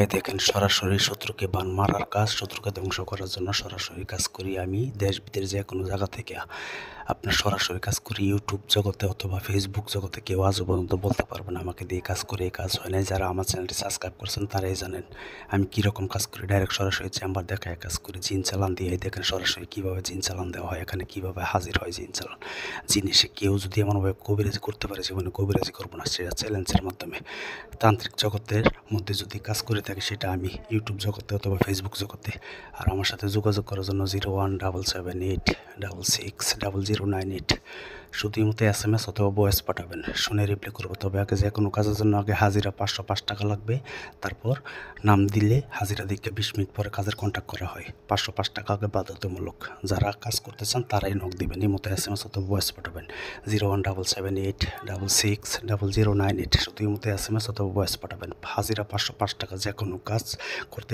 এই দেখেন সরাসরি শত্রুকে বান মারার কাজ, শত্রুকে ধ্বংস করার জন্য সরাসরি কাজ করি আমি দেশ বিদেশ যে কোনো জায়গা থেকে। আপনার সরাসরি কাজ করি ইউটিউব জগতে অথবা ফেসবুক জগতে কেউ আজও পর্যন্ত বলতে পারবে না আমাকে দিয়ে কাজ করে এই কাজ হয় নাই। যারা আমার চ্যানেলটি সাবস্ক্রাইব করছেন তারাই জানেন আমি কীরকম কাজ করি। ডাইরেক্ট সরাসরি চেম্বার দেখায় কাজ করি, জিন চালান দিয়ে। দেখেন সরাসরি কীভাবে জিন চালান দেওয়া হয়, এখানে কীভাবে হাজির হয় জিন চালান। জিনিসে কেউ যদি এমনভাবে কবিরাজি করতে পারে, জীবনে কবিরাজি করবো না, সেটা চ্যালেঞ্জের মাধ্যমে। তান্ত্রিক জগতের মধ্যে যদি কাজ করে থাকি সেটা আমি ইউটিউব জগতে অথবা ফেসবুক জগতে। আর আমার সাথে যোগাযোগ করার জন্য 0177860098। শুধুমাত্র SMS অথবা ভয়েস পাঠাবেন, শুনে রিপ্লাই করবো। তবে আগে যে কোনো কাজের জন্য আগে হাজিরা 505 টাকা লাগবে। তারপর নাম দিলে হাজিরা দিকে 20 মিনিট পরে কাজের কন্ট্যাক্ট করা হয়। 505 টাকা আগে বাধ্যতামূলক। যারা কাজ করতে চান তারাই নক দিবেন, এই মতো SMS অথবা ভয়েস পাঠাবেন 0177860098। শুধুমাত্র SMS অথবা ভয়েস পাঠাবেন। হাজিরা 505 টাকা, যে কোনো কাজ করতে।